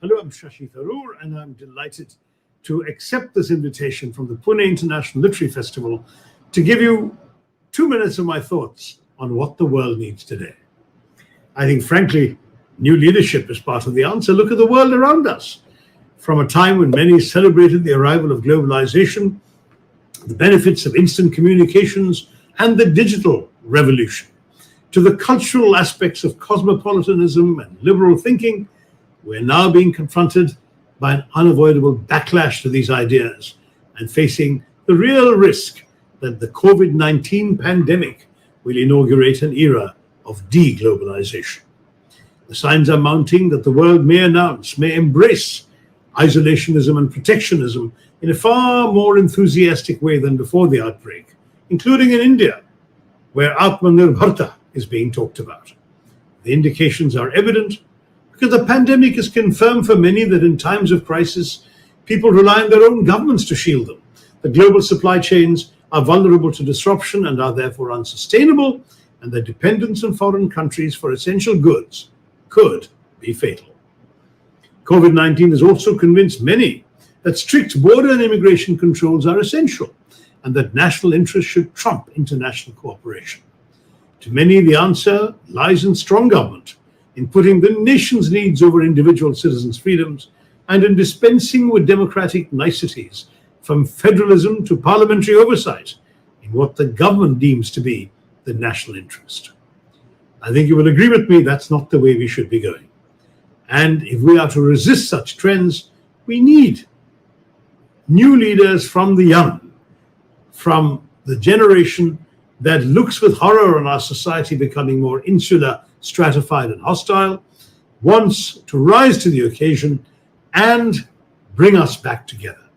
Hello, I'm Shashi Tharoor, and I'm delighted to accept this invitation from the Pune International Literary Festival to give you 2 minutes of my thoughts on what the world needs today. I think, frankly, new leadership is part of the answer. Look at the world around us. From a time when many celebrated the arrival of globalization, the benefits of instant communications, and the digital revolution, to the cultural aspects of cosmopolitanism and liberal thinking, we're now being confronted by an unavoidable backlash to these ideas and facing the real risk that the COVID-19 pandemic will inaugurate an era of de-globalization. The signs are mounting that the world may embrace isolationism and protectionism in a far more enthusiastic way than before the outbreak, including in India, where Atmanirbharta is being talked about. The indications are evident, because the pandemic has confirmed for many that in times of crisis, people rely on their own governments to shield them. The global supply chains are vulnerable to disruption and are therefore unsustainable, and the dependence on foreign countries for essential goods could be fatal. COVID-19 has also convinced many that strict border and immigration controls are essential, and that national interests should trump international cooperation. To many, the answer lies in strong government, in putting the nation's needs over individual citizens' freedoms, and in dispensing with democratic niceties, from federalism to parliamentary oversight, in what the government deems to be the national interest. I think you will agree with me that's not the way we should be going. And if we are to resist such trends, we need new leaders from the young, from the generation that looks with horror on our society becoming more insular, stratified, and hostile, wants to rise to the occasion and bring us back together.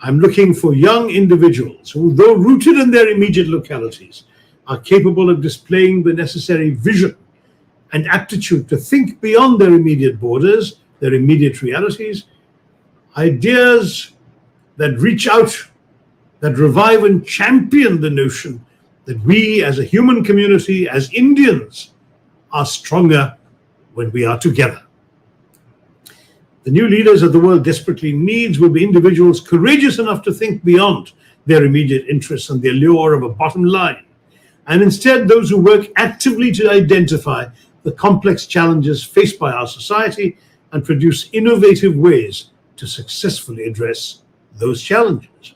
I'm looking for young individuals who, though rooted in their immediate localities, are capable of displaying the necessary vision and aptitude to think beyond their immediate borders, their immediate realities, ideas that reach out, that revive and champion the notion that we as a human community, as Indians, are stronger when we are together. The new leaders that the world desperately needs will be individuals courageous enough to think beyond their immediate interests and the allure of a bottom line, and instead those who work actively to identify the complex challenges faced by our society and produce innovative ways to successfully address those challenges.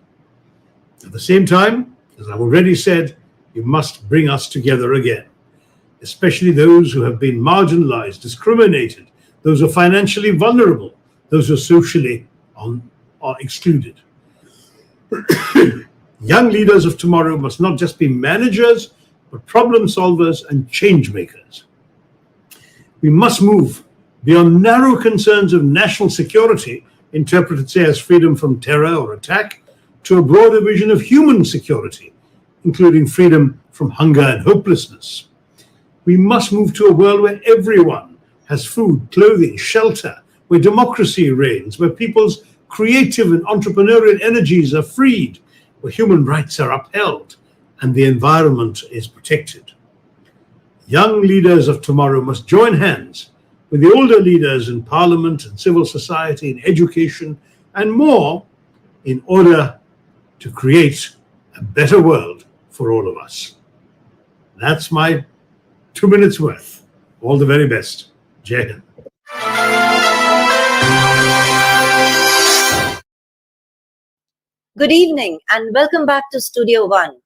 At the same time, as I've already said, you must bring us together again, especially those who have been marginalized, discriminated, those who are financially vulnerable, those who are socially excluded. Young leaders of tomorrow must not just be managers, but problem solvers and change makers. We must move beyond narrow concerns of national security, interpreted, say, as freedom from terror or attack, to a broader vision of human security, including freedom from hunger and hopelessness. We must move to a world where everyone has food, clothing, shelter, where democracy reigns, where people's creative and entrepreneurial energies are freed, where human rights are upheld and the environment is protected. Young leaders of tomorrow must join hands with the older leaders in parliament and civil society, in education and more, in order to create a better world for all of us. That's my 2 minutes worth. All the very best. Jai Hind. Good evening and welcome back to Studio One.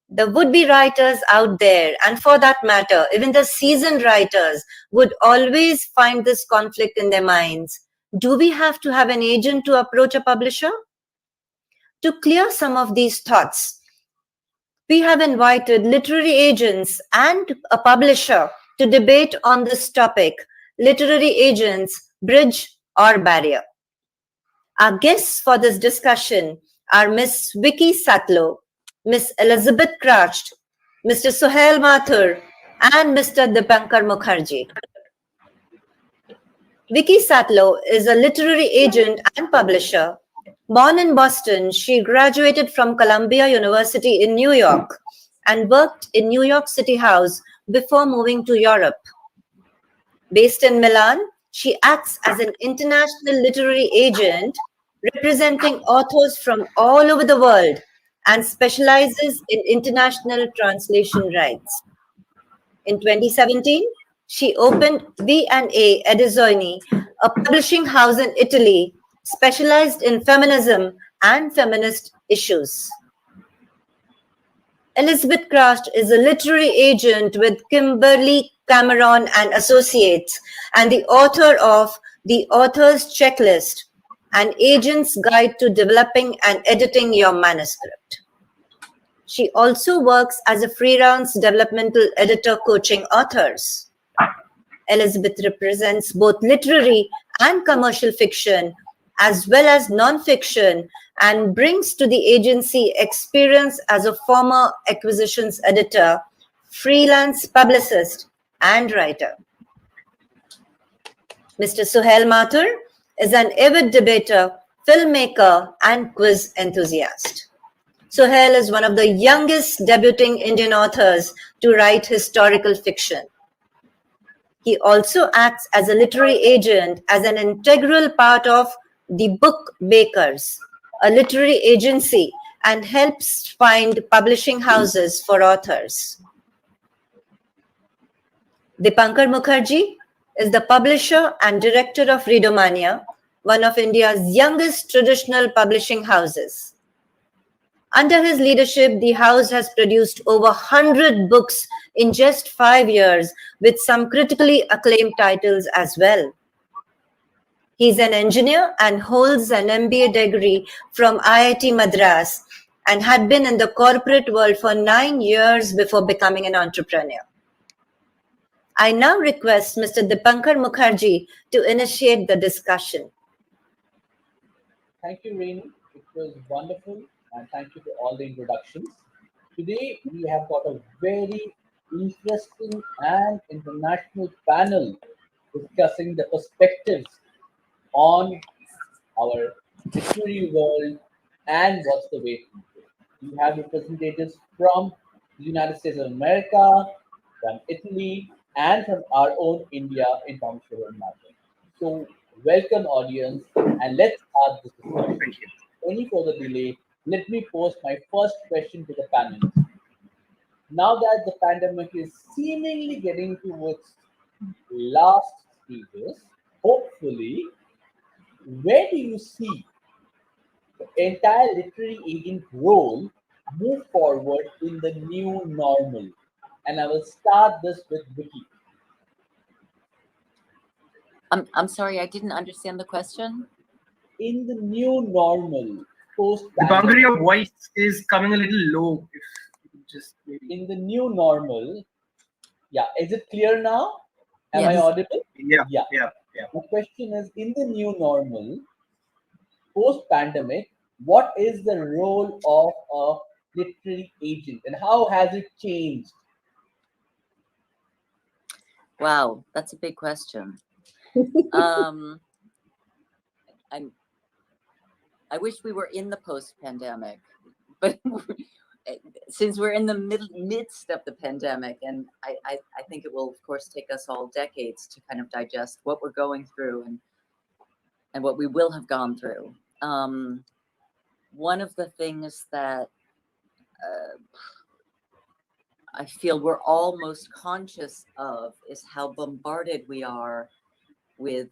The would-be writers out there, and for that matter, even the seasoned writers, would always find this conflict in their minds. Do we have to have an agent to approach a publisher? To clear some of these thoughts, we have invited literary agents and a publisher to debate on this topic. literary agents bridge or barrier? Our guests for this discussion are Miss Vicky Satlow, Miss Elizabeth Kracht, Mr. Suhail Mathur, and Mr. Dipankar Mukherjee. Vicky Satlow is a literary agent and publisher. Born in Boston, she graduated from Columbia University in New York and worked in New York City House before moving to Europe. Based in Milan, she acts as an international literary agent representing authors from all over the world and specializes in international translation rights. In 2017, she opened V&A Edizioni, a publishing house in Italy specialized in feminism and feminist issues. Elizabeth Kracht is a literary agent with Kimberley, Cameron and Associates and the author of The Author's Checklist, an agent's guide to developing and editing your manuscript. She also works as a freelance developmental editor coaching authors. Elizabeth represents both literary and commercial fiction, as well as non-fiction, and brings to the agency experience as a former acquisitions editor, freelance publicist, and writer. Mr. Suhail Mathur is an avid debater, filmmaker, and quiz enthusiast. Suhail is one of the youngest debuting Indian authors to write historical fiction. He also acts as a literary agent as an integral part of The Book Bakers, a literary agency, and helps find publishing houses for authors. Dipankar Mukherjee is the publisher and director of Readomania, one of India's youngest traditional publishing houses. Under his leadership, the house has produced over 100 books in just 5 years, with some critically acclaimed titles as well. He's an engineer and holds an MBA degree from IIT Madras and had been in the corporate world for 9 years before becoming an entrepreneur. I now request Mr. Dipankar Mukherjee to initiate the discussion. Thank you, Rainy. It was wonderful, and thank you for all the introductions. Today, we have got a very interesting and international panel discussing the perspectives on our literary world and what's the way forward. We have representatives from the United States of America, from Italy, and from our own India in terms of Suhail Mathur. So, welcome, audience, and let's start this discussion. Any further delay, let me pose my first question to the panel. Now that the pandemic is seemingly getting towards last stages, hopefully, where do you see the entire literary agent role move forward in the new normal? And I will start this with Vicky. I'm sorry, I didn't understand the question. In the new normal, Dipankar, your voice is coming a little low. If you could just maybe... In the new normal, yeah, is it clear now? Am Yes. I audible? Yeah. The question is, in the new normal, post-pandemic, what is the role of a literary agent and how has it changed? Wow, that's a big question. I wish we were in the post-pandemic, but since we're in the midst of the pandemic, and I think it will, of course, take us all decades to kind of digest what we're going through and what we will have gone through. One of the things that I feel we're all most conscious of is how bombarded we are with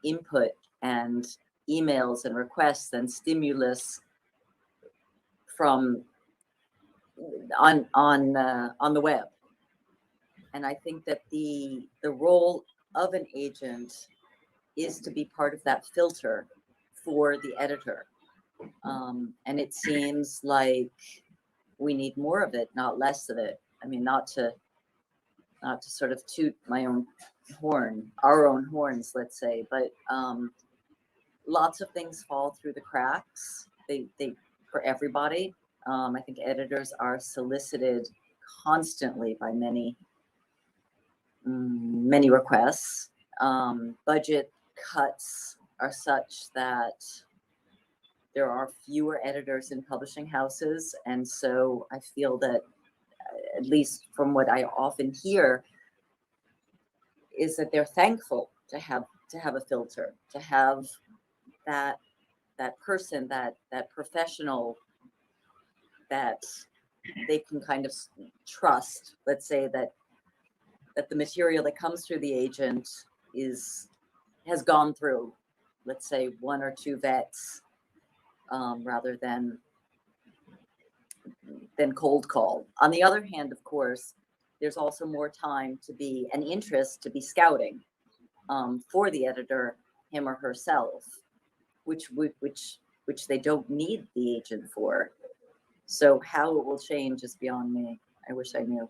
input and emails and requests and stimulus from on the web. And I think that the role of an agent is to be part of that filter for the editor. And it seems like we need more of it, not less of it. I mean, not to sort of toot my own our own horns, let's say, but lots of things fall through the cracks. They for everybody. I think editors are solicited constantly by many requests. Budget cuts are such that there are fewer editors in publishing houses, and so I feel that, at least from what I often hear, is that they're thankful to have a filter, to have that person, that professional that they can kind of trust. Let's say that the material that comes through the agent has gone through, let's say, one or two vets, rather than cold call. On the other hand, of course, there's also more time to be an interest to be scouting for the editor, him or herself, which they don't need the agent for. So how it will change is beyond me. I wish I knew.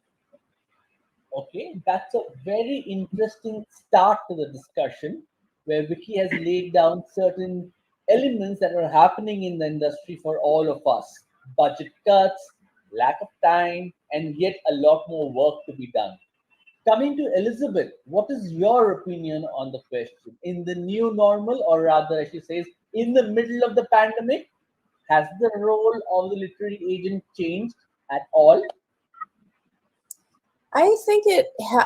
Okay, that's a very interesting start to the discussion, where Vicky has laid down certain elements that are happening in the industry for all of us. Budget cuts, lack of time, and yet a lot more work to be done. Coming to Elizabeth, what is your opinion on the question? In the new normal, or rather, as she says, in the middle of the pandemic, has the role of the literary agent changed at all? I think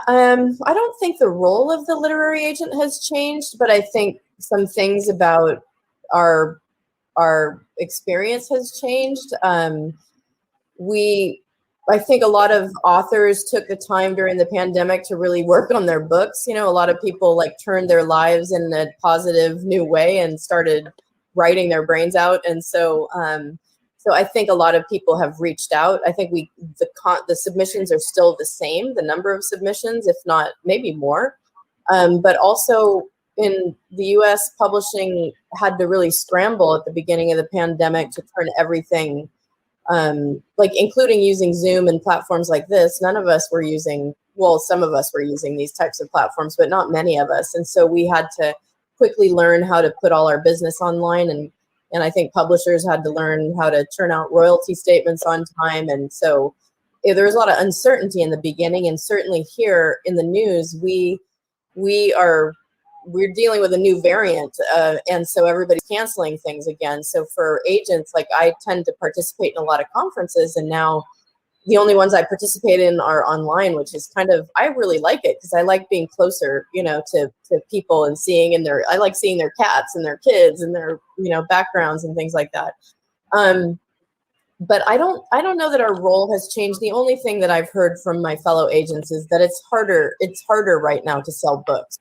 I don't think the role of the literary agent has changed, but I think some things about our experience has changed. I think a lot of authors took the time during the pandemic to really work on their books. You know, a lot of people like turned their lives in a positive new way and started writing their brains out. And so I think a lot of people have reached out. I think the submissions are still the same, the number of submissions, if not maybe more. But also in the US, publishing had to really scramble at the beginning of the pandemic to turn everything, like including using Zoom and platforms like this. None of us were using, well, some of us were using these types of platforms, but not many of us. And so we had to quickly learn how to put all our business online. And I think publishers had to learn how to turn out royalty statements on time. And so there was a lot of uncertainty in the beginning. And certainly here in the news, we're dealing with a new variant. And so everybody's canceling things again. So for agents, like I tend to participate in a lot of conferences, and now the only ones I participate in are online, which is kind of, I really like it because I like being closer, you know, to people and seeing I like seeing their cats and their kids and their, you know, backgrounds and things like that. But I don't know that our role has changed. The only thing that I've heard from my fellow agents is that it's harder right now to sell books.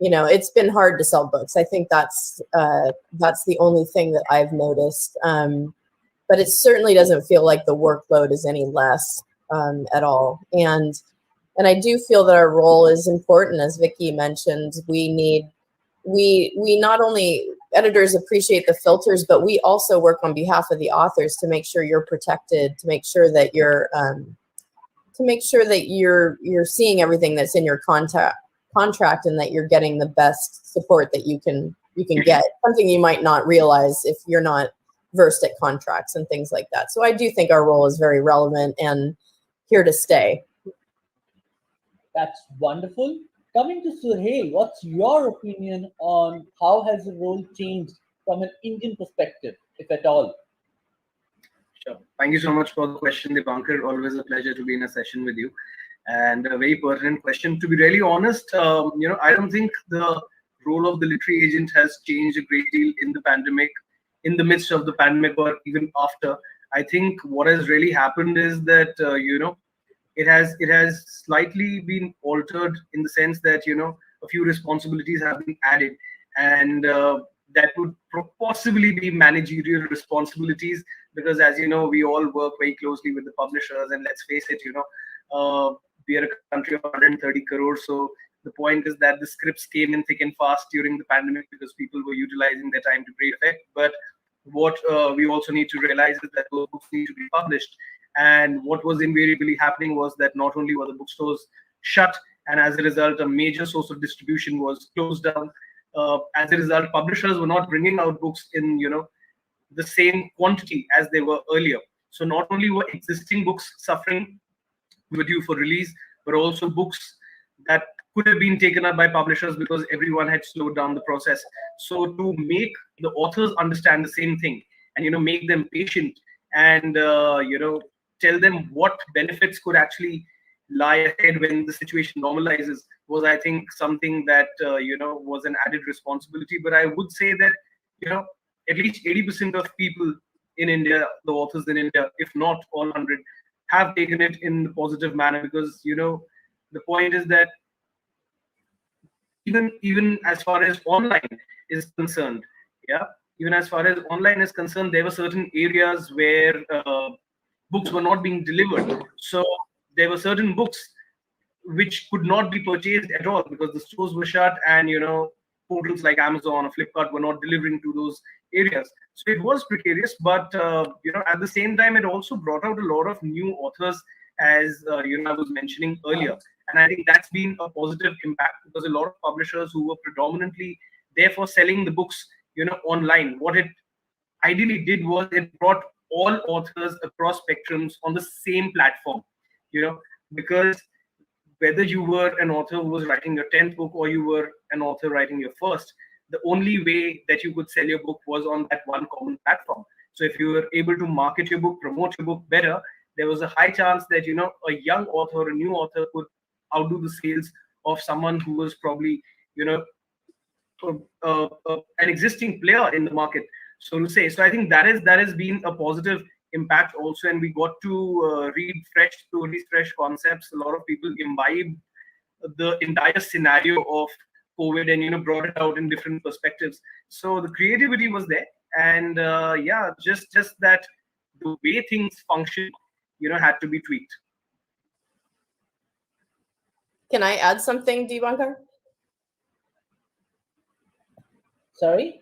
You know, it's been hard to sell books. I think that's the only thing that I've noticed. But it certainly doesn't feel like the workload is any less at all. And I do feel that our role is important, as Vicky mentioned. We not only, editors appreciate the filters, but we also work on behalf of the authors to make sure you're protected, to make sure that you're seeing everything that's in your contract and that you're getting the best support that you can get. Something you might not realize if you're not versed at contracts and things like that. So I do think our role is very relevant and here to stay. That's wonderful. Coming to Suhail, what's your opinion on how has the role changed from an Indian perspective, if at all? Sure. Thank you so much for the question, Dipankar. Always a pleasure to be in a session with you. And a very pertinent question. To be really honest, I don't think the role of the literary agent has changed a great deal in the pandemic, in the midst of the pandemic, or even after. I think what has really happened is that it has slightly been altered in the sense that a few responsibilities have been added, and that would possibly be managerial responsibilities, because as you know, we all work very closely with the publishers, and let's face it, we are a country of 130 crores, so the point is that the scripts came in thick and fast during the pandemic because people were utilizing their time to great effect. But what we also need to realize is that those books need to be published. And what was invariably happening was that not only were the bookstores shut and as a result, a major source of distribution was closed down. As a result, publishers were not bringing out books in the same quantity as they were earlier. So not only were existing books suffering, were due for release, but also books that could have been taken up by publishers because everyone had slowed down the process. So to make the authors understand the same thing and make them patient and tell them what benefits could actually lie ahead when the situation normalizes was, I think, something that was an added responsibility. But I would say that at least 80% of people in India, the authors in India, if not all 100, have taken it in the positive manner, because the point is that even as far as online is concerned, there were certain areas where books were not being delivered. So there were certain books which could not be purchased at all because the stores were shut, and portals like Amazon or Flipkart were not delivering to those areas. So it was precarious, but at the same time, it also brought out a lot of new authors, as I was mentioning earlier. And I think that's been a positive impact, because a lot of publishers who were predominantly therefore selling the books online, what it ideally did was it brought all authors across spectrums on the same platform, because whether you were an author who was writing your 10th book or you were an author writing your first, the only way that you could sell your book was on that one common platform. So if you were able to market your book, promote your book better, there was a high chance that a young author, a new author, could outdo the sales of someone who was probably an existing player in the market, so to say. So I think that has been a positive impact also, and we got to read fresh concepts. A lot of people imbibed the entire scenario of COVID and brought it out in different perspectives. So the creativity was there, and just that the way things function had to be tweaked. Can I add something, Dipankar? Sorry?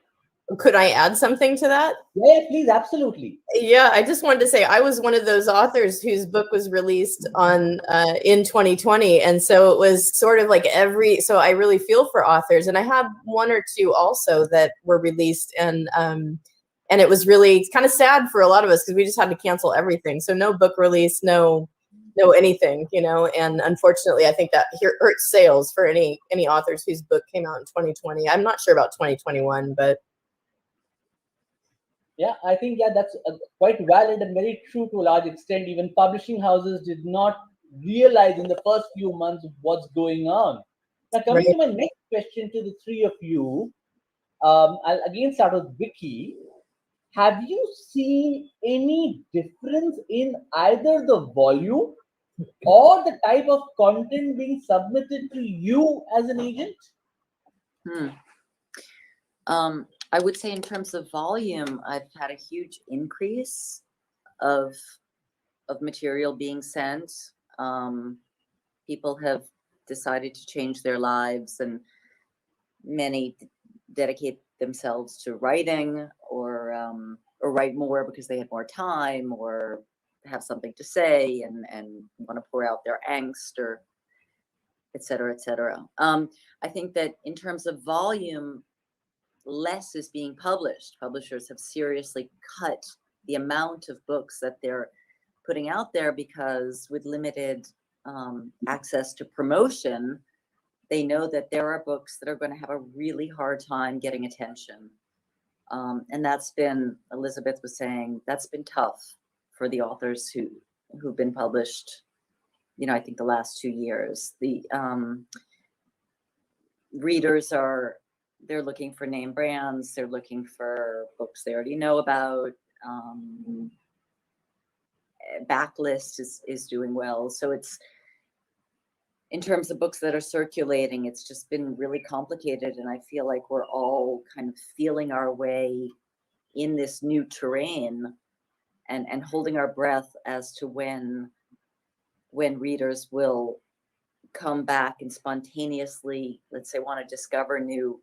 Could I add something to that? Yeah, please, absolutely. Yeah, I just wanted to say I was one of those authors whose book was released in 2020, and so it was sort of like so I really feel for authors, and I had one or two also that were released, and it was really kind of sad for a lot of us because we just had to cancel everything. So no book release, no anything, and unfortunately I think that hurt sales for any authors whose book came out in 2020. I'm not sure about 2021, but yeah, I think that's quite valid and very true to a large extent. Even publishing houses did not realize in the first few months what's going on. Now, coming to my next question to the three of you, I'll again start with Vicky. Have you seen any difference in either the volume or the type of content being submitted to you as an agent? I would say in terms of volume, I've had a huge increase of material being sent. People have decided to change their lives, and many dedicate themselves to writing or write more because they had more time or have something to say and want to pour out their angst, or et cetera, et cetera. I think that in terms of volume, less is being published. Publishers have seriously cut the amount of books that they're putting out there because with limited access to promotion, they know that there are books that are going to have a really hard time getting attention. And that's been, Elizabeth was saying, that's been tough for the authors who've been published, I think the last 2 years. The readers they're looking for name brands. They're looking for books they already know about. Backlist is doing well. So it's, in terms of books that are circulating, it's just been really complicated. And I feel like we're all kind of feeling our way in this new terrain and holding our breath as to when readers will come back and spontaneously, let's say, want to discover new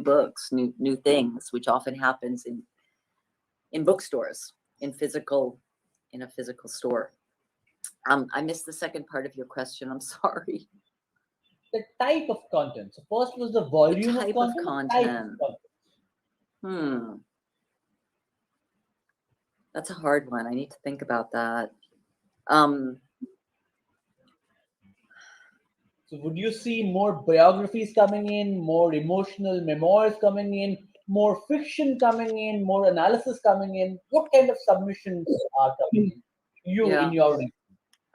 books, new things, which often happens in bookstores, in a physical store. I missed the second part of your question. I'm sorry. The type of content. So first was the volume type of of content. Type of content. content. That's a hard one. I need to think about that. So would you see more biographies coming in, more emotional memoirs coming in, more fiction coming in, more analysis coming in? What kind of submissions are coming in? In your region?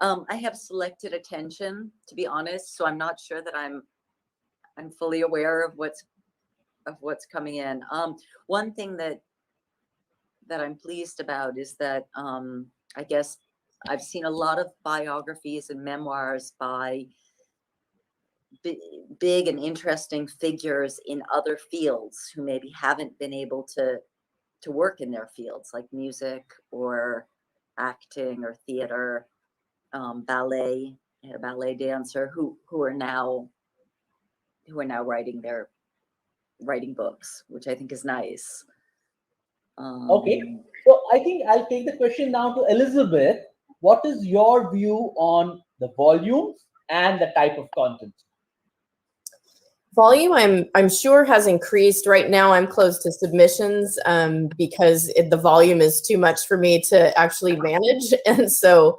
I have selected attention, to be honest, so I'm not sure that I'm fully aware of what's coming in. One thing that I'm pleased about is that I guess I've seen a lot of biographies and memoirs by big and interesting figures in other fields who maybe haven't been able to work in their fields, like music or acting or theater, ballet. I had a ballet dancer who are now writing books, which I think is nice. Okay, so I think I'll take the question now to Elizabeth. What is your view on the volumes and the type of content? Volume, I'm sure, has increased. Right now, I'm close to submissions because the volume is too much for me to actually manage, and so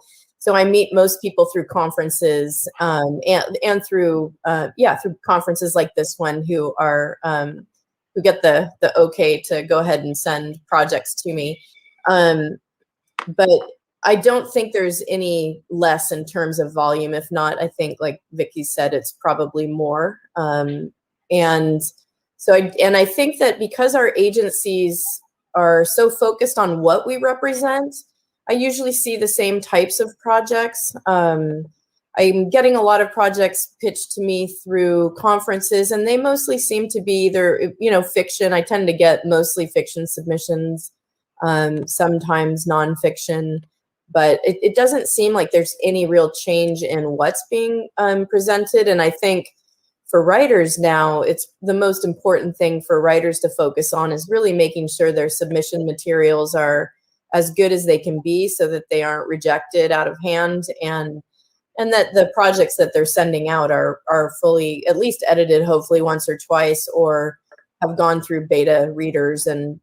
I meet most people through conferences and through through conferences like this one who are who get the okay to go ahead and send projects to me, but I don't think there's any less in terms of volume. If not, I think, like Vicky said, it's probably more. And so I think that because our agencies are so focused on what we represent, I usually see the same types of projects. I'm getting a lot of projects pitched to me through conferences, and they mostly seem to be either, fiction. I tend to get mostly fiction submissions, sometimes nonfiction. But it doesn't seem like there's any real change in what's being presented. And I think for writers now, it's the most important thing for writers to focus on is really making sure their submission materials are as good as they can be so that they aren't rejected out of hand, and that the projects that they're sending out are fully at least edited, hopefully once or twice, or have gone through beta readers and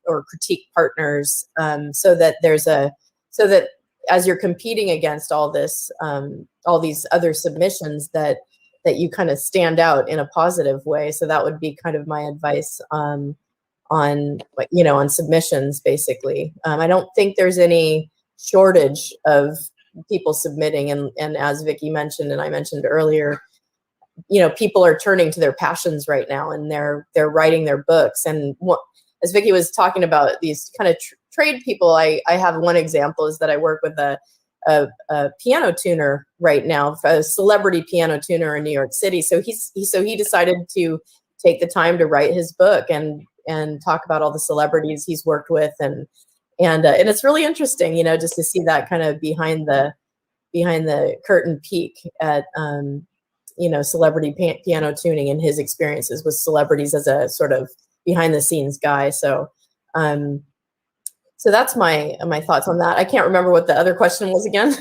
or critique partners, so that as you're competing against all this, all these other submissions, that you kind of stand out in a positive way. So that would be kind of my advice on submissions, basically. I don't think there's any shortage of people submitting, and as Vicky mentioned and I mentioned earlier, people are turning to their passions right now, and they're writing their books. And as Vicky was talking about these kind of trade people, I have one example is that I work with a piano tuner right now, a celebrity piano tuner in New York City. So he decided to take the time to write his book and talk about all the celebrities he's worked with, and it's really interesting, just to see that kind of behind the curtain peek at celebrity piano tuning and his experiences with celebrities as a sort of behind the scenes guy. So that's my thoughts on that. I can't remember what the other question was again.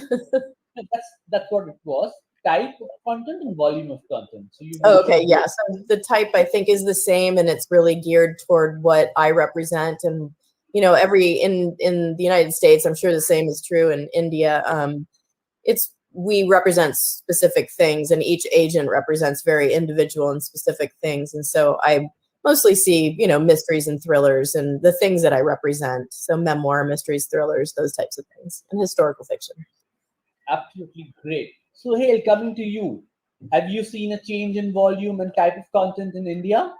That's what it was. Type of content and volume of content. So okay, yeah. So the type, I think, is the same, and it's really geared toward what I represent. And in the United States, I'm sure the same is true in India. We represent specific things, and each agent represents very individual and specific things. And so I mostly see, mysteries and thrillers and the things that I represent. So memoir, mysteries, thrillers, those types of things, and historical fiction. Absolutely great. Suhail, coming to you. Have you seen a change in volume and type of content in India?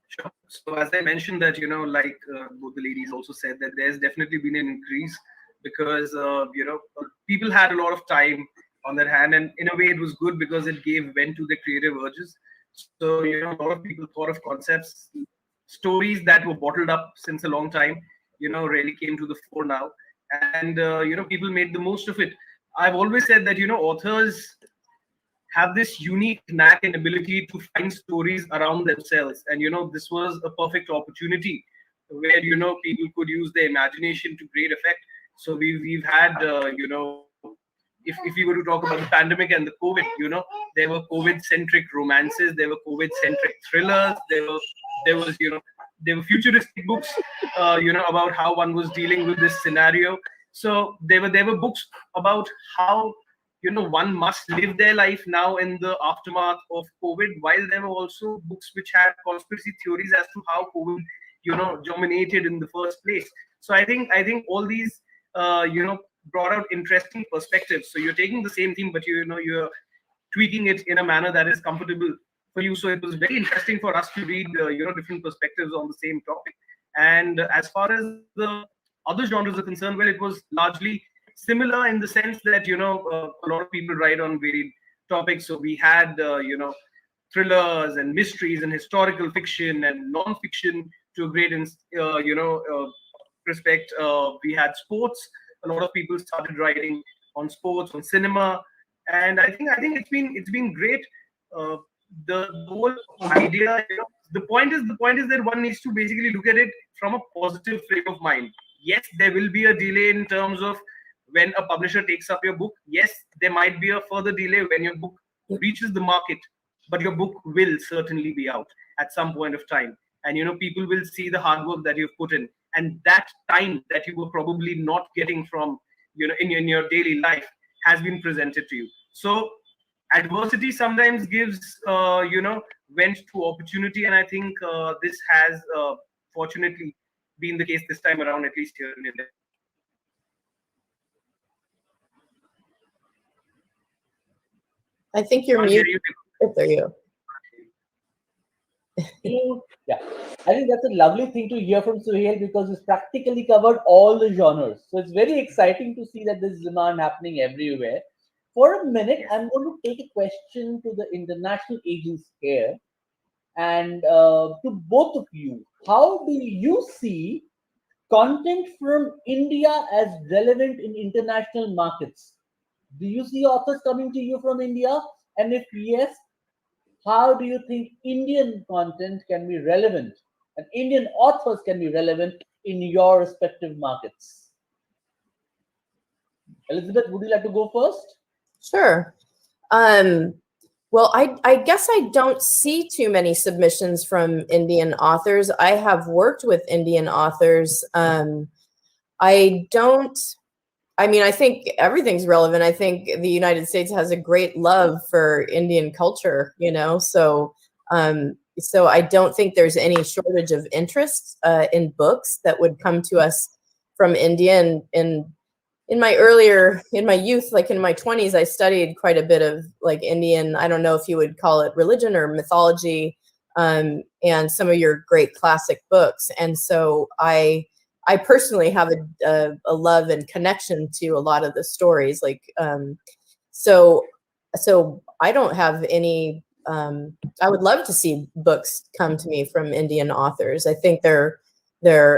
Sure. So as I mentioned that, like both the ladies also said, that there's definitely been an increase because, people had a lot of time on their hand, and in a way it was good because it gave vent to their creative urges. So, a lot of people thought of concepts, stories that were bottled up since a long time, really came to the fore now. And, people made the most of it. I've always said that, authors have this unique knack and ability to find stories around themselves. And, this was a perfect opportunity where, people could use their imagination to great effect. So we've had, if we were to talk about the pandemic and the COVID, there were COVID-centric romances, there were COVID-centric thrillers, there were futuristic books, about how one was dealing with this scenario. So there were books about how one must live their life now in the aftermath of COVID, while there were also books which had conspiracy theories as to how COVID germinated in the first place. So I think all these brought out interesting perspectives. So you're taking the same theme, but you're tweaking it in a manner that is comfortable for you. So it was very interesting for us to read different perspectives on the same topic. And as far as the other genres are concerned, well, it was largely similar in the sense that a lot of people write on varied topics. So we had thrillers and mysteries and historical fiction and non-fiction to a great respect. We had sports. A lot of people started writing on sports, on cinema, and I think it's been great. The whole idea, the point is that one needs to basically look at it from a positive frame of mind. Yes, there will be a delay in terms of when a publisher takes up your book. Yes, there might be a further delay when your book reaches the market, but your book will certainly be out at some point of time. And people will see the hard work that you've put in, and that time that you were probably not getting from in your daily life has been presented to you. So adversity sometimes gives vent to opportunity, and I think this has fortunately been the case this time around, at least here in India. I think you're muted. There you go. Yeah, I think that's a lovely thing to hear from Suhail, because he's practically covered all the genres. So it's very exciting to see that there's demand happening everywhere. For a minute, I'm going to take a question to the international agents here, and to both of you. How do you see content from India as relevant in international markets? Do you see authors coming to you from India? And if yes, how do you think Indian content can be relevant and Indian authors can be relevant in your respective markets? Elizabeth, would you like to go first? Sure. Well, I guess I don't see too many submissions from Indian authors. I have worked with Indian authors. I think everything's relevant. I think the United States has a great love for Indian culture, so I don't think there's any shortage of interest in books that would come to us from India. And in my youth, like in my 20s, I studied quite a bit of like Indian, I don't know if you would call it religion or mythology, and some of your great classic books. And so I personally have a love and connection to a lot of the stories. So I don't have any, I would love to see books come to me from Indian authors. I think they're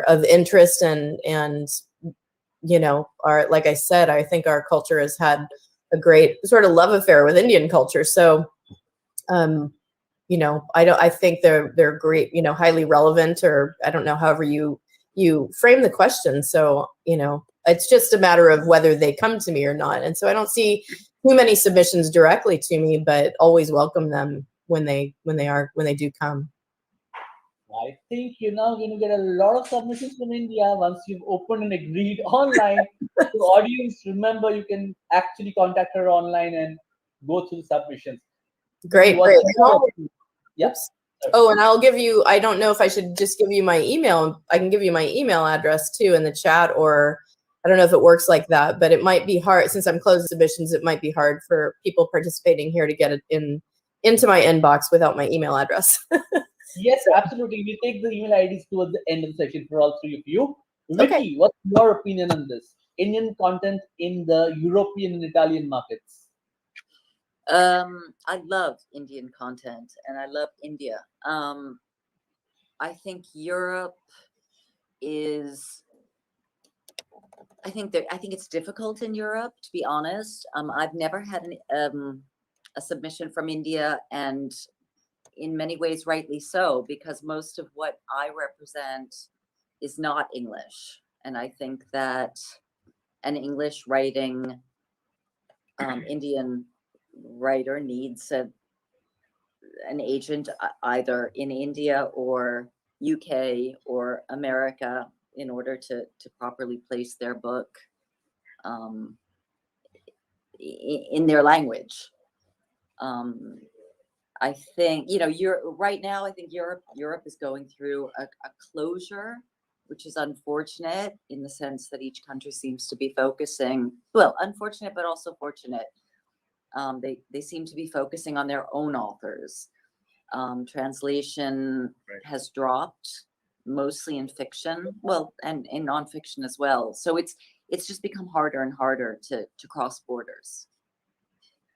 of interest and like I said, I think our culture has had a great sort of love affair with Indian culture. So, I think they're great, highly relevant, or I don't know, however you frame the question. So, it's just a matter of whether they come to me or not. And so I don't see too many submissions directly to me, but always welcome them when they do come. I think you're now going to get a lot of submissions from India once you've opened and agreed online. So audience, remember, you can actually contact her online and go through the submissions. Great. Yep. Oh, and I'll give you, I don't know if I should just give you my email. I can give you my email address too in the chat, or I don't know if it works like that, but it might be hard since I'm closing submissions. It might be hard for people participating here to get it into my inbox without my email address. Yes, absolutely. We'll take the email IDs towards the end of the session for all three of you. Vicky, Okay. What's your opinion on this? Indian content in the European and Italian markets? I love Indian content and I love India. I think Europe is, I think it's difficult in Europe, to be honest. I've never had a submission from India, and in many ways rightly so, because most of what I represent is not English. And I think that an English writing Indian writer needs an agent either in India or UK or America in order to properly place their book in their language. I think, right now, I think Europe is going through a closure, which is unfortunate in the sense that each country seems to be focusing, well, unfortunate, but also fortunate. They seem to be focusing on their own authors. Translation has dropped, mostly in fiction, well, and in nonfiction as well. So it's just become harder and harder to cross borders.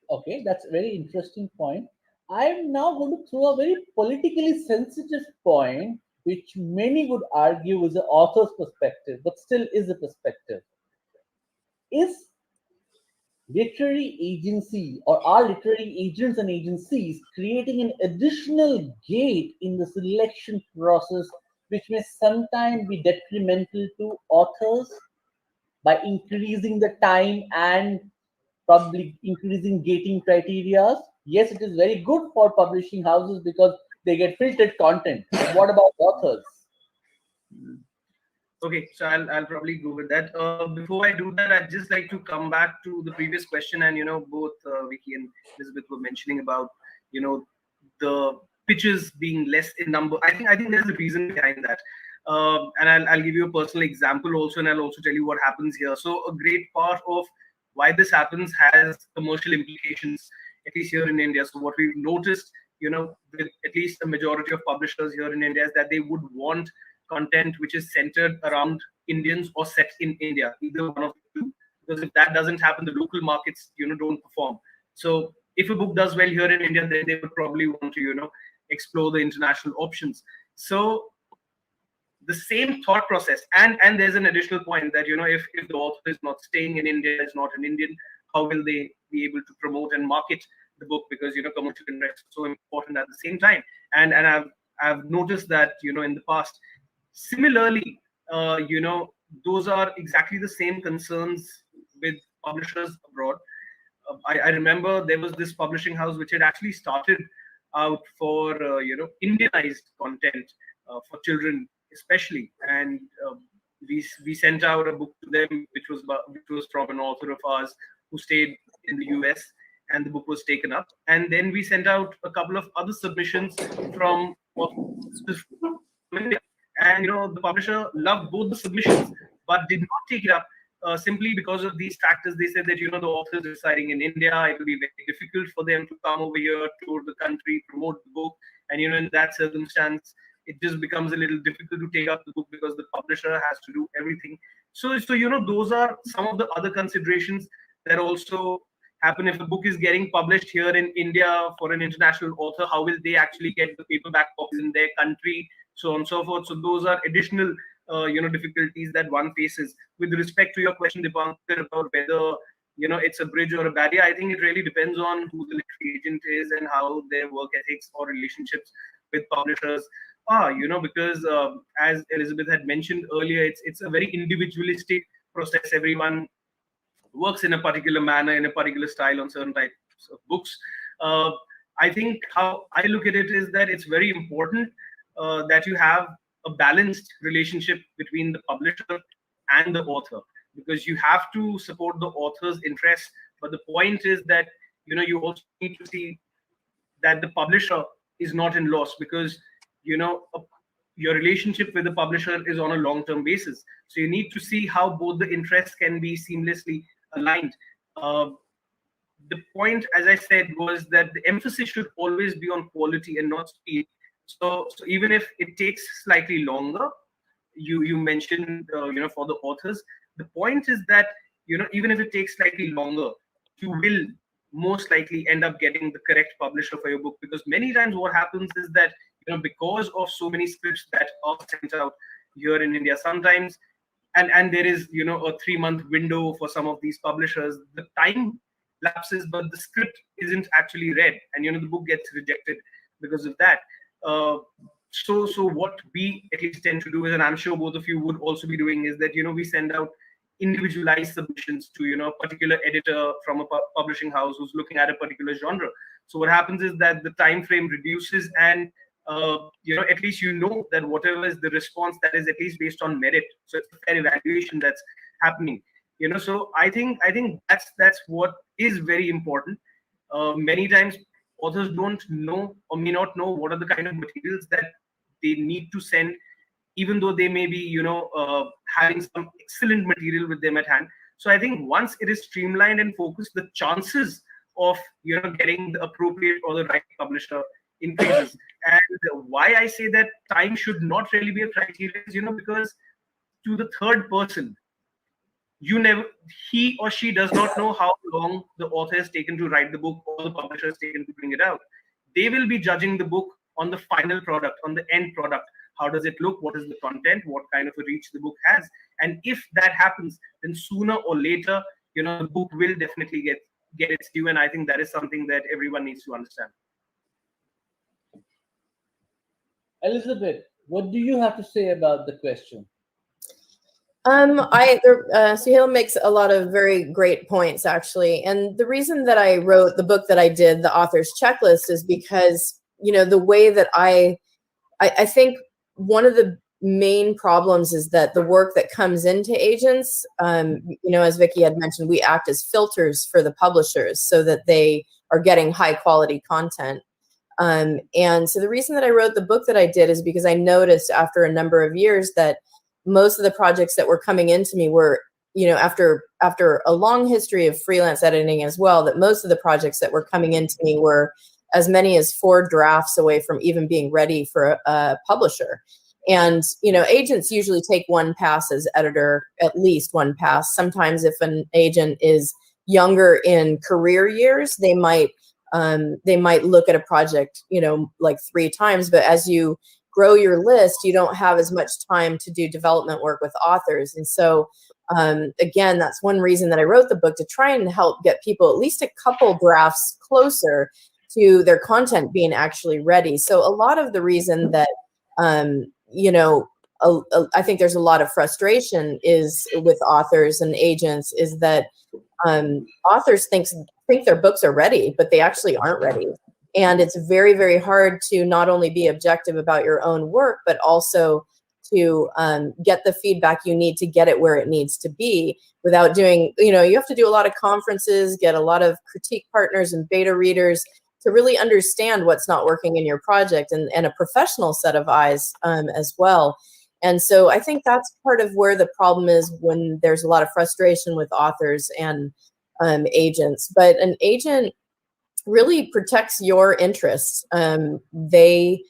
Okay, that's a very interesting point. I'm now going to throw a very politically sensitive point, which many would argue is the author's perspective, but still is a perspective. Is literary agency or are literary agents and agencies creating an additional gate in the selection process, which may sometimes be detrimental to authors by increasing the time and probably increasing gating criteria? Yes, it is very good for publishing houses because they get filtered content. But what about authors? Okay, so I'll probably go with that. Before I do that, I'd just like to come back to the previous question, and both Vicky and Elizabeth were mentioning about the pitches being less in number. I think there's a reason behind that, and I'll give you a personal example also, and I'll also tell you what happens here. So a great part of why this happens has commercial implications, at least here in India. So what we've noticed, with at least a majority of publishers here in India, is that they would want content which is centered around Indians or set in India, either one of the two. Because if that doesn't happen, the local markets, don't perform. So if a book does well here in India, then they would probably want to, explore the international options. So the same thought process, and there's an additional point that if the author is not staying in India, is not an Indian, how will they be able to promote and market the book? Because commercial interest is so important at the same time. And I've noticed that in the past. Similarly, those are exactly the same concerns with publishers abroad. I remember there was this publishing house which had actually started out for Indianized content for children, especially, and we sent out a book to them which was from an author of ours who stayed in the US, and the book was taken up. And then we sent out a couple of other submissions from India. And the publisher loved both the submissions, but did not take it up simply because of these factors. They said that the author is residing in India. It will be very difficult for them to come over here, tour the country, promote the book, and in that circumstance, it just becomes a little difficult to take up the book because the publisher has to do everything. So those are some of the other considerations that also happen. If a book is getting published here in India for an international author, how will they actually get the paperback copies in their country? So on and so forth. So those are additional, difficulties that one faces. With respect to your question, Dipankar, about whether, it's a bridge or a barrier, I think it really depends on who the literary agent is and how their work ethics or relationships with publishers are, because as Elizabeth had mentioned earlier, it's a very individualistic process. Everyone works in a particular manner, in a particular style on certain types of books. I think how I look at it is that it's very important that you have a balanced relationship between the publisher and the author, because you have to support the author's interests. But the point is that you also need to see that the publisher is not in loss, because your relationship with the publisher is on a long-term basis. So you need to see how both the interests can be seamlessly aligned. The point, as I said, was that the emphasis should always be on quality and not speed. So even if it takes slightly longer, you mentioned for the authors, the point is that even if it takes slightly longer, you will most likely end up getting the correct publisher for your book. Because many times what happens is that because of so many scripts that are sent out here in India, sometimes and there is a 3-month window for some of these publishers, the time lapses, but the script isn't actually read, and the book gets rejected because of that. So what we at least tend to do is, and I'm sure both of you would also be doing, is that we send out individualized submissions to, a particular editor from a publishing house who's looking at a particular genre. So what happens is that the time frame reduces, and at least that whatever is the response, that is at least based on merit. So it's a fair evaluation that's happening. So I think that's what is very important. Many times authors don't know or may not know what are the kind of materials that they need to send, even though they may be having some excellent material with them at hand. So I think once it is streamlined and focused, the chances of getting the appropriate or the right publisher increases. And why I say that time should not really be a criteria is because to the third person, he or she does not know how long the author has taken to write the book or the publisher has taken to bring it out. They will be judging the book on the final product, on the end product. How does it look? What is the content? What kind of a reach the book has? And if that happens, then sooner or later, the book will definitely get its due. And I think that is something that everyone needs to understand. Elizabeth, what do you have to say about the question? Suhail makes a lot of very great points, actually. And the reason that I wrote the book that I did, The Author's Checklist, is because, the way that I think one of the main problems is that the work that comes into agents, as Vicky had mentioned, we act as filters for the publishers so that they are getting high quality content. And so the reason that I wrote the book that I did is because I noticed after a number of years that most of the projects that were coming into me were, after a long history of freelance editing as well, that most of the projects that were coming into me were as many as 4 drafts away from even being ready for a publisher. And, agents usually take one pass as editor, at least one pass. Sometimes if an agent is younger in career years, they might look at a project, like 3 times. But as you grow your list, you don't have as much time to do development work with authors. And so, again, that's one reason that I wrote the book, to try and help get people at least a couple drafts closer to their content being actually ready. So a lot of the reason that, I think there's a lot of frustration is with authors and agents is that authors think their books are ready, but they actually aren't ready. And it's very, very hard to not only be objective about your own work, but also to get the feedback you need to get it where it needs to be without doing, you have to do a lot of conferences, get a lot of critique partners and beta readers to really understand what's not working in your project, and a professional set of eyes as well. And so I think that's part of where the problem is when there's a lot of frustration with authors and agents. But an agent really protects your interests. They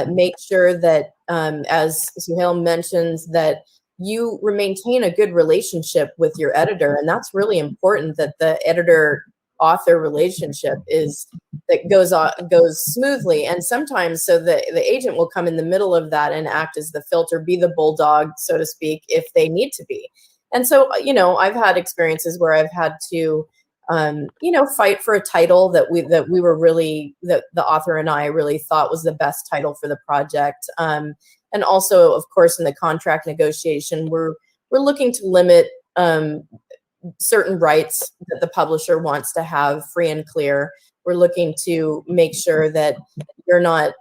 make sure that, as Suhail mentions, that you maintain a good relationship with your editor. And that's really important, that the editor-author relationship goes smoothly. And sometimes the agent will come in the middle of that and act as the filter, be the bulldog, so to speak, if they need to be. And so, I've had experiences where I've had to fight for a title that the author and I really thought was the best title for the project. And also, of course, in the contract negotiation, we're looking to limit certain rights that the publisher wants to have free and clear. We're looking to make sure that you're not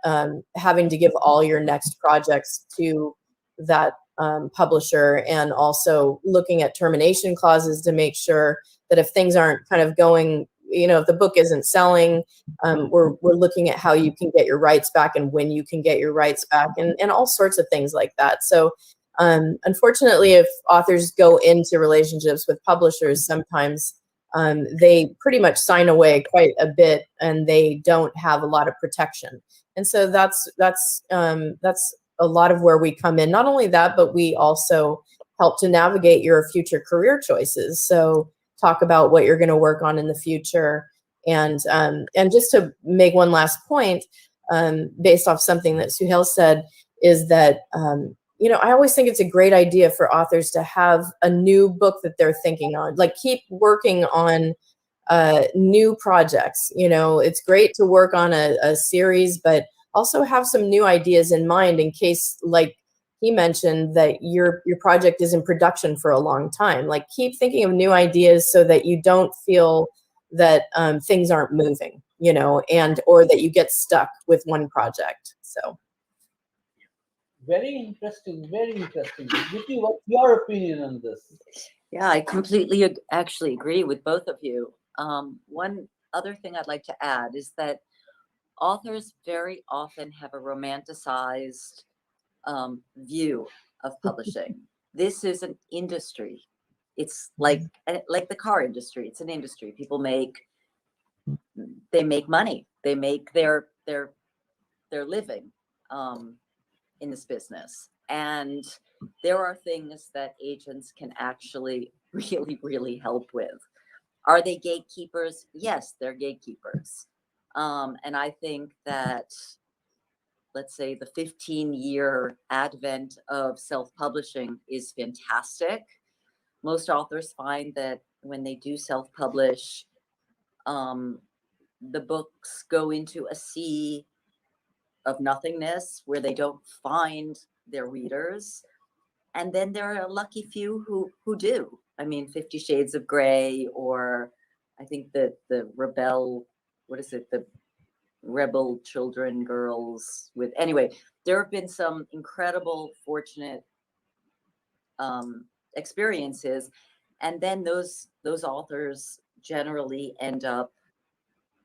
having to give all your next projects to that publisher, and also looking at termination clauses to make sure that if things aren't kind of going, if the book isn't selling, we're looking at how you can get your rights back and when you can get your rights back, and all sorts of things like that. So unfortunately, if authors go into relationships with publishers, sometimes they pretty much sign away quite a bit and they don't have a lot of protection. And so that's a lot of where we come in. Not only that, but we also help to navigate your future career choices. So talk about what you're going to work on in the future. And just to make one last point, based off something that Suhail said, is that, I always think it's a great idea for authors to have a new book that they're thinking on, like keep working on new projects. It's great to work on a series, but also have some new ideas in mind in case, like he mentioned that your project is in production for a long time. Like, keep thinking of new ideas so that you don't feel that things aren't moving, you know, and or that you get stuck with one project. So Very interesting, very interesting. Vicky, what's your opinion on this? Yeah, I completely actually agree with both of you. One other thing I'd like to add is that authors very often have a romanticized view of publishing. This is an industry. It's like the car industry. It's an industry. People make money. They make their living in this business. And there are things that agents can actually really, really help with. Are they gatekeepers? Yes, they're gatekeepers. And I think that, let's say, the 15-year advent of self-publishing is fantastic. Most authors find that when they do self-publish, the books go into a sea of nothingness where they don't find their readers. And then there are a lucky few who do. I mean, 50 Shades of Grey, or I think that the Rebel Children Girls with, anyway, there have been some incredible, fortunate experiences. And then those authors generally end up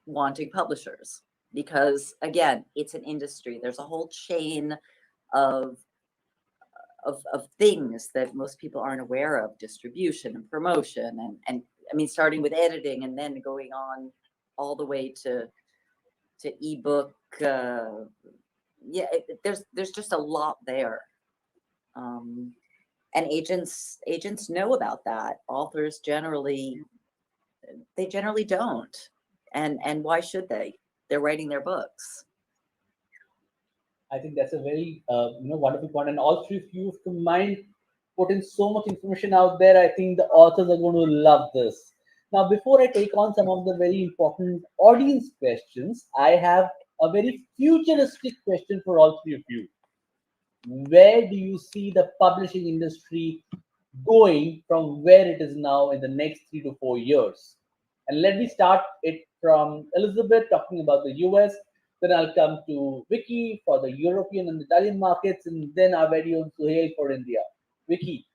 wanting publishers because, again, it's an industry. There's a whole chain of things that most people aren't aware of: distribution and promotion, and I mean, starting with editing and then going on all the way to ebook. There's just a lot there, and agents know about that. Authors generally don't, and why should they? They're writing their books. I think that's a very wonderful point, and all three of you have combined, put in so much information out there. I think the authors are going to love this. Now, before I take on some of the very important audience questions, I have a very futuristic question for all three of you. Where do you see the publishing industry going from where it is now in the next 3 to 4 years? And let me start it from Elizabeth, talking about the US. Then I'll come to Vicky for the European and Italian markets, and then our very own Suhail for India. Vicky.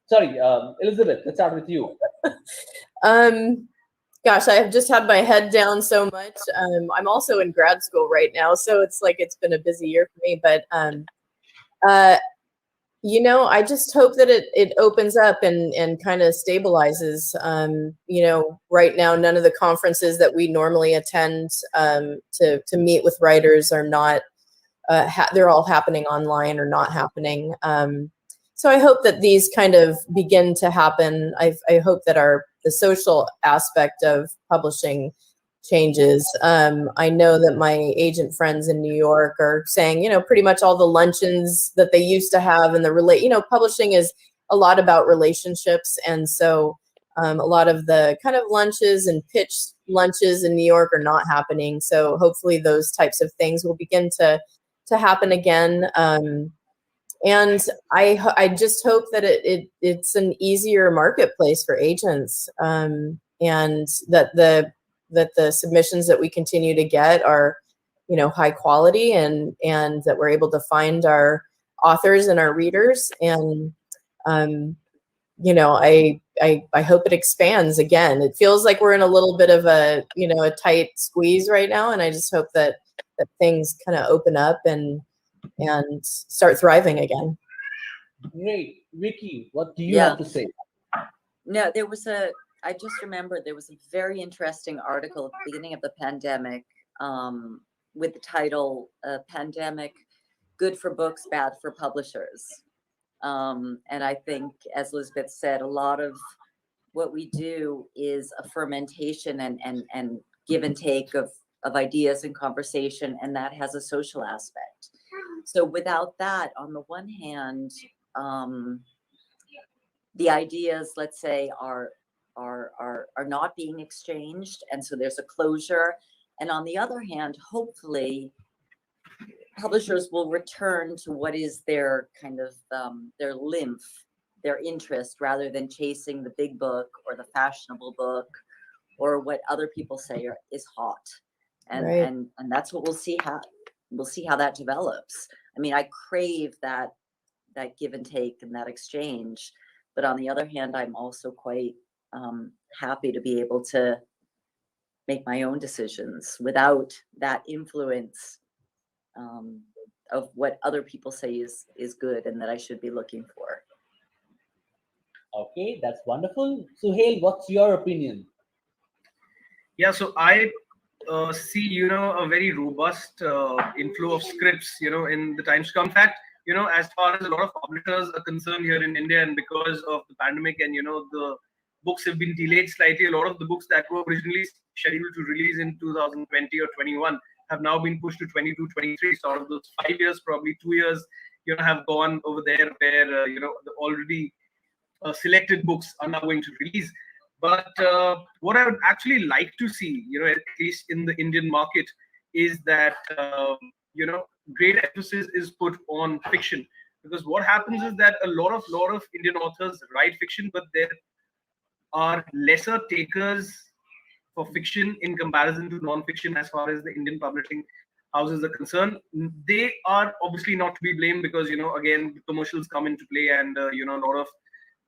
Sorry, Elizabeth, let's start with you. Gosh, I have just had my head down so much. I'm also in grad school right now, so it's like it's been a busy year for me. But you know, I just hope that it opens up and kind of stabilizes. You know, right now, none of the conferences that we normally attend to meet with writers are not. They're all happening online or not happening. So I hope that these kind of begin to happen. I hope that the social aspect of publishing changes. I know that my agent friends in New York are saying, you know, pretty much all the luncheons that they used to have and publishing is a lot about relationships. And so a lot of the kind of lunches and pitch lunches in New York are not happening. So hopefully those types of things will begin to happen again. And I just hope that it's an easier marketplace for agents, and that the submissions that we continue to get are, you know, high quality, and that we're able to find our authors and our readers. And you know, I hope it expands again. It feels like we're in a little bit of a tight squeeze right now, and I just hope that things kind of open up and start thriving again. Great. Vicky, what do you have to say? No, I just remember there was a very interesting article at the beginning of the pandemic with the title, Pandemic, Good for Books, Bad for Publishers. And I think, as Elizabeth said, a lot of what we do is a fermentation and give and take of ideas and conversation, and that has a social aspect. So without that, on the one hand, the ideas, let's say, are not being exchanged, and so there's a closure. And on the other hand, hopefully, publishers will return to what is their kind of their lymph, their interest, rather than chasing the big book or the fashionable book or what other people say is hot. And Right. and that's what we'll see how that develops. I mean, I crave that give and take and that exchange, but on the other hand, I'm also quite happy to be able to make my own decisions without that influence of what other people say is good and that I should be looking for. Okay, that's wonderful. Suhail, what's your opinion? Yeah, so I see, a very robust inflow of scripts, in the times to come. In fact, as far as a lot of publishers are concerned here in India, and because of the pandemic and, the books have been delayed slightly, a lot of the books that were originally scheduled to release in 2020 or 21 have now been pushed to 22, 23. So out of those 5 years, probably 2 years, have gone over there where, the already selected books are now going to release. But what I would actually like to see, at least in the Indian market, is that, great emphasis is put on fiction. Because what happens is that a lot of Indian authors write fiction, but there are lesser takers for fiction in comparison to non-fiction as far as the Indian publishing houses are concerned. They are obviously not to be blamed because, again, commercials come into play and, a lot of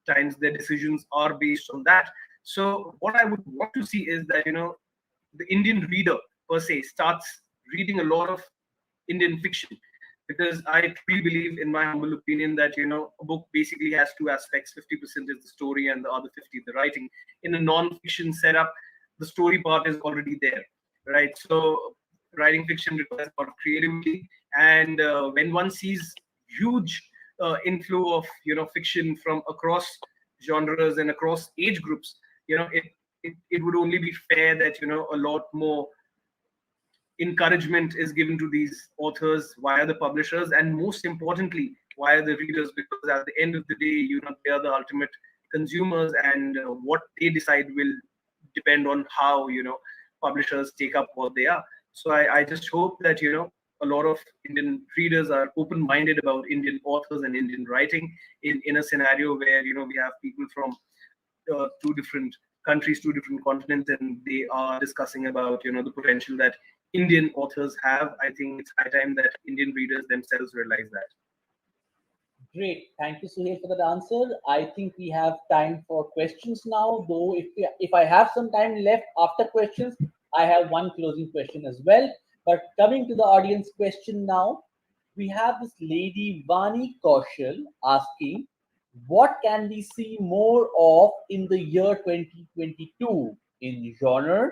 times their decisions are based on that. So what I would want to see is that, the Indian reader per se starts reading a lot of Indian fiction, because I truly believe, in my humble opinion, that, a book basically has two aspects. 50% is the story and the other 50 the writing. In a non-fiction setup, the story part is already there, right? So writing fiction requires a lot of creativity. And when one sees huge inflow of, fiction from across genres and across age groups, it would only be fair that, a lot more encouragement is given to these authors via the publishers, and most importantly via the readers, because at the end of the day, they are the ultimate consumers, and what they decide will depend on how, publishers take up what they are. So I just hope that, a lot of Indian readers are open-minded about Indian authors and Indian writing in a scenario where, we have people from two different countries, two different continents, and they are discussing about, the potential that Indian authors have. I think it's high time that Indian readers themselves realize that. Great. Thank you, Suhail, for that answer. I think we have time for questions now, though if I have some time left after questions, I have one closing question as well. But coming to the audience question now, we have this lady, Vani Kaushal, asking, what can we see more of in the year 2022 in genre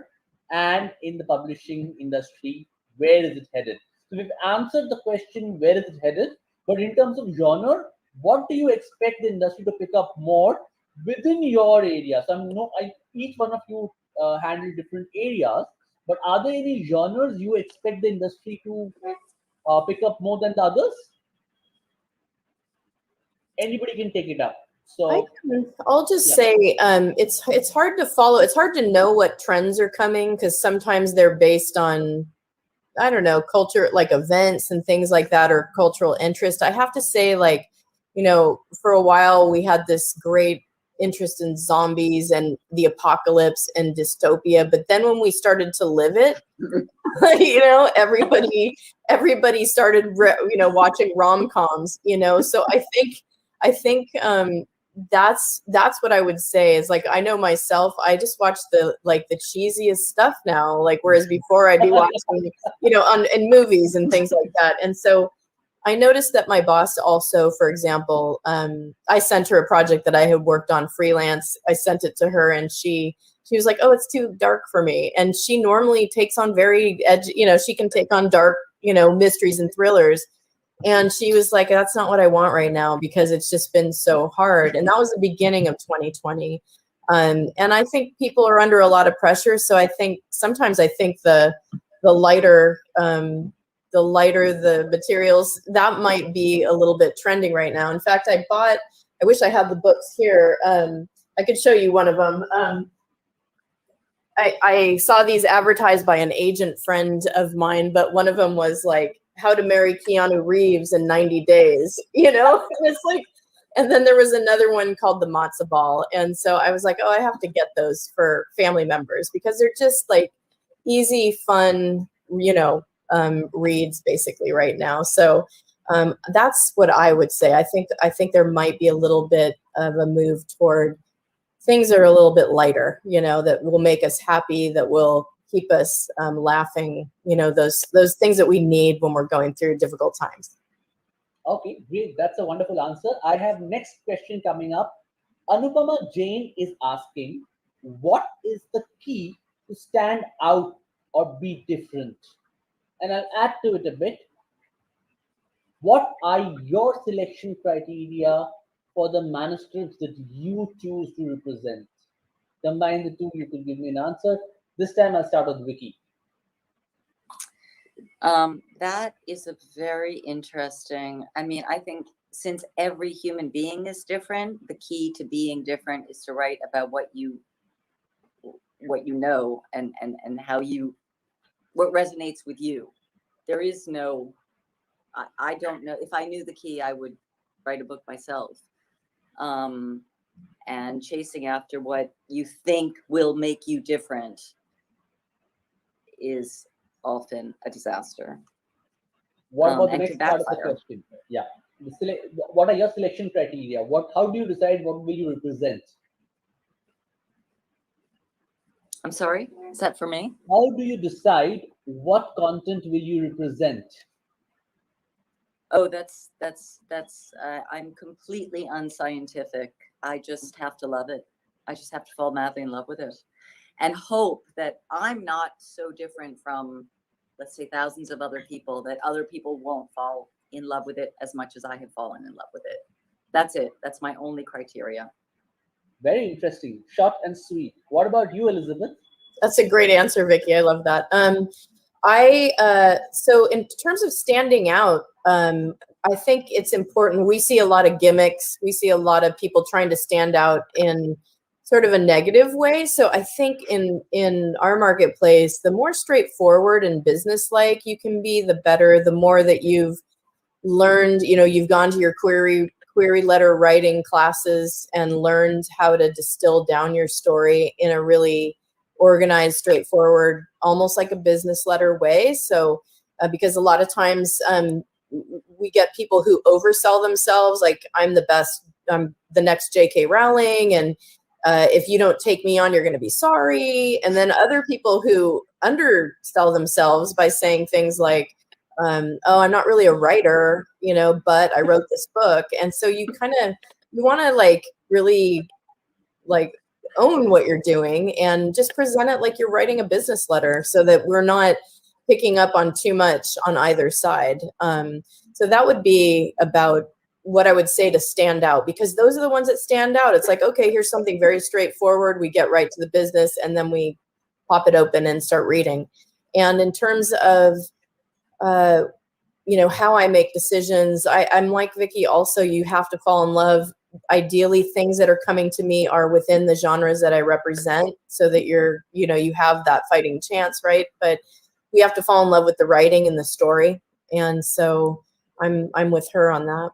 and in the publishing industry? Where is it headed? So we've answered the question, where is it headed? But in terms of genre, what do you expect the industry to pick up more within your area? So each one of you handle different areas, but are there any genres you expect the industry to pick up more than the others? Anybody can take it up. So I'll just say it's hard to follow. It's hard to know what trends are coming because sometimes they're based on, I don't know, culture, like events and things like that, or cultural interest. I have to say, like, for a while we had this great interest in zombies and the apocalypse and dystopia, but then when we started to live it, everybody started watching rom-coms, so I think that's what I would say is, like, I know myself, I just watch the cheesiest stuff now, like, whereas before I'd be watching, in movies and things like that. And so I noticed that my boss also, for example, I sent her a project that I had worked on freelance. I sent it to her and she was like, oh, it's too dark for me. And she normally takes on very she can take on dark, mysteries and thrillers. And she was like, that's not what I want right now because it's just been so hard. And that was the beginning of 2020. And I think people are under a lot of pressure. So I think sometimes the lighter the materials, that might be a little bit trending right now. In fact, I wish I had the books here. I could show you one of them. I saw these advertised by an agent friend of mine, but one of them was like How to Marry Keanu Reeves in 90 Days, you know? And it's like, and then there was another one called The Matzo Ball. And so I was like, oh, I have to get those for family members because they're just like easy, fun, you know, reads basically right now. So that's what I would say. I think there might be a little bit of a move toward things that are a little bit lighter, you know, that will make us happy, that will keep us laughing, you know, those things that we need when we're going through difficult times. Okay, great. That's a wonderful answer. I have next question coming up. Anupama Jain is asking, what is the key to stand out or be different? And I'll add to it a bit. What are your selection criteria for the manuscripts that you choose to represent? Combine the two, you could give me an answer. This time I'll start with Vicky. That is a very interesting, I mean, I think since every human being is different, the key to being different is to write about what you know and how what resonates with you. There is no, I don't know, if I knew the key, I would write a book myself. And chasing after what you think will make you different is often a disaster. What about the next part of the question? Yeah. What are your selection criteria? How do you decide what will you represent? I'm sorry, is that for me? How do you decide what content will you represent? Oh, that's I'm completely unscientific. I just have to love it. I just have to fall madly in love with it and hope that I'm not so different from, let's say, thousands of other people, that other people won't fall in love with it as much as I have fallen in love with it. That's it. That's my only criteria. Very interesting. Short and sweet. What about you, Elizabeth? That's a great answer, Vicky. I love that. So in terms of standing out, I think it's important. We see a lot of gimmicks. We see a lot of people trying to stand out in sort of a negative way. So I think in our marketplace, the more straightforward and business-like you can be, the better. The more that you've learned, you know, you've gone to your query letter writing classes and learned how to distill down your story in a really organized, straightforward, almost like a business letter way. So because a lot of times we get people who oversell themselves, like I'm the best, I'm the next J.K. Rowling, and if you don't take me on, you're going to be sorry. And then other people who undersell themselves by saying things like, oh, I'm not really a writer, you know, but I wrote this book. And so you want to like really like own what you're doing and just present it like you're writing a business letter so that we're not picking up on too much on either side. So that would be about what I would say to stand out, because those are the ones that stand out. It's like, okay, here's something very straightforward. We get right to the business and then we pop it open and start reading. And in terms of, you know, how I make decisions, I'm like Vicky also, you have to fall in love. Ideally, things that are coming to me are within the genres that I represent so that you're, you know, you have that fighting chance, right? But we have to fall in love with the writing and the story. And so I'm with her on that.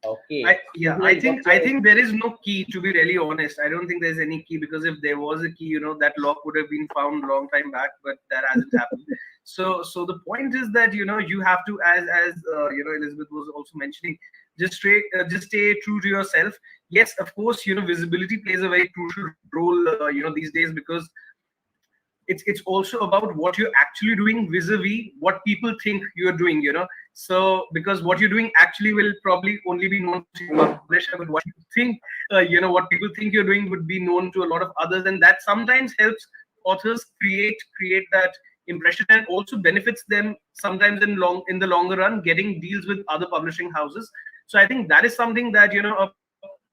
Okay. I think there is no key, to be really honest. I don't think there's any key, because if there was a key, you know, that lock would have been found a long time back, but that hasn't happened. So the point is that, you know, you have to, as you know, Elizabeth was also mentioning, just stay true to yourself. Yes, of course, you know, visibility plays a very crucial role, you know, these days, because it's also about what you're actually doing vis-a-vis what people think you're doing, you know. So because what you're doing actually will probably only be known to your publisher, but what you think, you know, what people think you're doing would be known to a lot of others, and that sometimes helps authors create that impression, and also benefits them sometimes in the longer run, getting deals with other publishing houses. So I think that is something that, you know,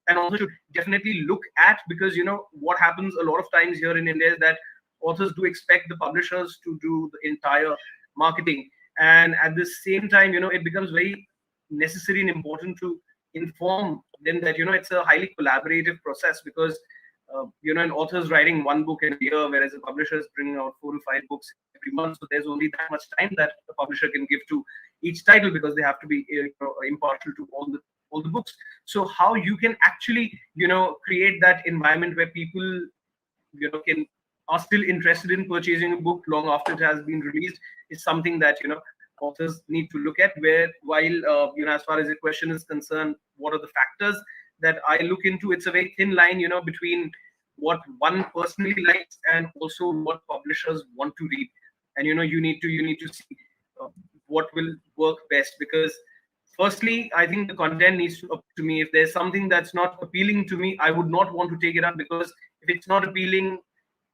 an author should definitely look at, because, you know, what happens a lot of times here in India is that authors do expect the publishers to do the entire marketing, and at the same time, you know, it becomes very necessary and important to inform them that, you know, it's a highly collaborative process, because you know, an author's writing one book in a year, whereas a publisher is bringing out 4 to 5 books every month. So there's only that much time that the publisher can give to each title, because they have to be impartial to all the books. So how you can actually create that environment where people can are still interested in purchasing a book long after it has been released is something that authors need to look at. Where while as far as the question is concerned, what are the factors that I look into? It's a very thin line between what one personally likes and also what publishers want to read. And you need to see what will work best, because firstly, I think the content needs to appeal to me. If there's something that's not appealing to me, I would not want to take it up, because if it's not appealing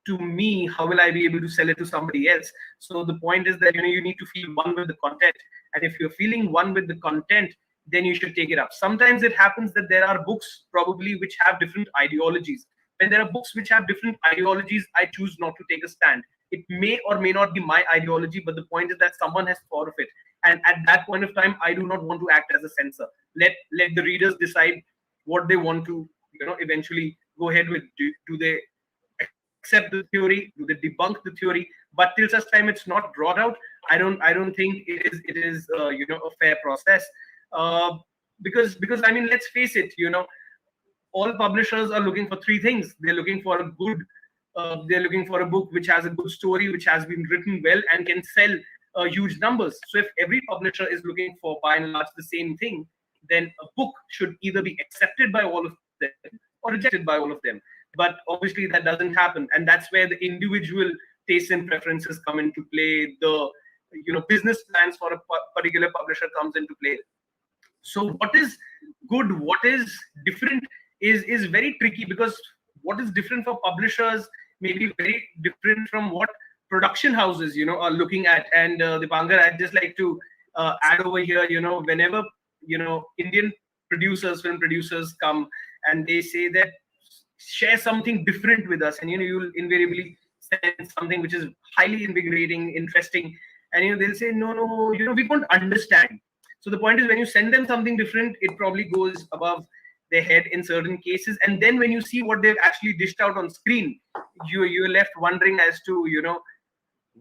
to me, how will I be able to sell it to somebody else? So the point is that you need to feel one with the content, and if you're feeling one with the content, then you should take it up. Sometimes it happens that there are books probably which have different ideologies. When there are books which have different ideologies, I choose not to take a stand. It may or may not be my ideology, but the point is that someone has thought of it, and at that point of time, I do not want to act as a censor. Let the readers decide what they want to eventually go ahead with. Do they accept the theory? Do they debunk the theory? But till such time it's not brought out, I don't think it is a fair process. Because I mean, let's face it, all publishers are looking for three things. They're looking for a good they're looking for a book which has a good story, which has been written well and can sell huge numbers. So if every publisher is looking for by and large the same thing, then a book should either be accepted by all of them or rejected by all of them. But obviously that doesn't happen, and that's where the individual tastes and preferences come into play. The business plans for a particular publisher comes into play. So what is good, what is different is very tricky, because what is different for publishers may be very different from what production houses are looking at. And Dipankar, I'd just like to add over here, whenever Indian film producers come and they say that share something different with us, and you'll invariably send something which is highly invigorating, interesting, and they'll say no, we won't understand. So the point is, when you send them something different, it probably goes above their head in certain cases, and then when you see what they've actually dished out on screen, you're left wondering as to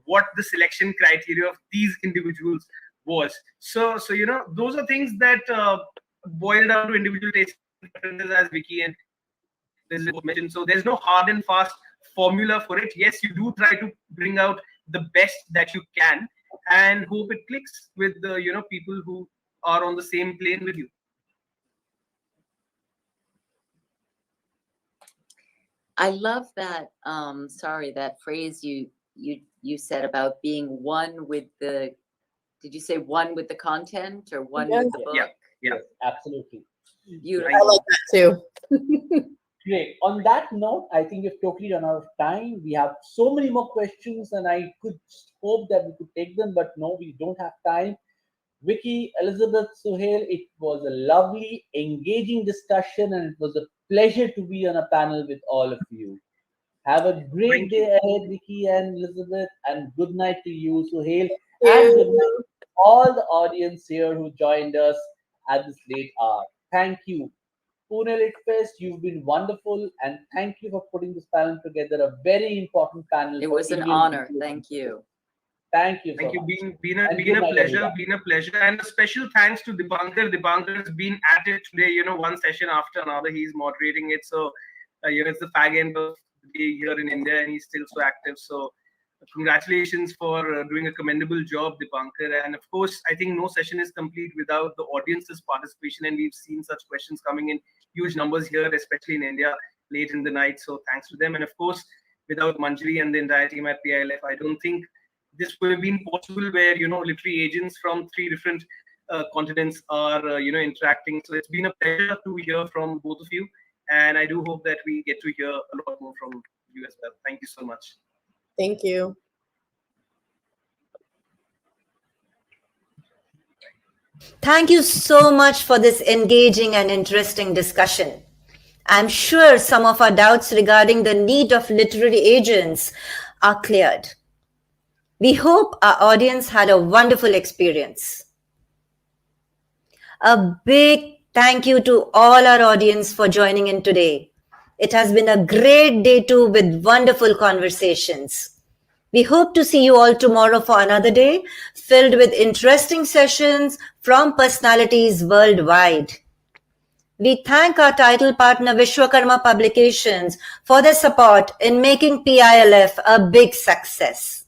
what the selection criteria of these individuals was. So those are things that boil down to individual taste preferences, as Vicky and Elizabeth mentioned. So there's no hard and fast formula for it. Yes, you do try to bring out the best that you can and hope it clicks with the people who are on the same plane with you. I love that. That phrase you said about being one with the. Did you say one with the content or one with the book? Yeah. Yes, absolutely. Beautiful. I like that too. Great. On that note, I think we've totally run out of time. We have so many more questions, and I could hope that we could take them, but no, we don't have time. Vicky, Elizabeth, Suhail, it was a lovely, engaging discussion, and it was a pleasure to be on a panel with all of you. Have a great day ahead, Vicky and Elizabeth, and good night to you, Suhail, and good night to all the audience here who joined us at this late hour. Thank you. Pune Lit Fest, you've been wonderful, and thank you for putting this panel together, a very important panel. It was an honor. Thank you. Thank you. Thank so you. much. Been a pleasure. And a special thanks to Dipankar. Dipankar has been at it today, one session after another. He's moderating it. So, it's the fag end of the day here in India, and he's still so active. So, congratulations for doing a commendable job, Dipankar. And of course, I think no session is complete without the audience's participation. And we've seen such questions coming in huge numbers here, especially in India, late in the night. So thanks to them. And of course, without Manjari and the entire team at PILF, I don't think this would have been possible, where literary agents from 3 different continents are interacting. So it's been a pleasure to hear from both of you, and I do hope that we get to hear a lot more from you as well. Thank you so much. Thank you. Thank you so much for this engaging and interesting discussion. I'm sure some of our doubts regarding the need of literary agents are cleared. We hope our audience had a wonderful experience. A big thank you to all our audience for joining in today. It has been a great day too, with wonderful conversations. We hope to see you all tomorrow for another day filled with interesting sessions from personalities worldwide. We thank our title partner Vishwakarma Publications for their support in making PILF a big success.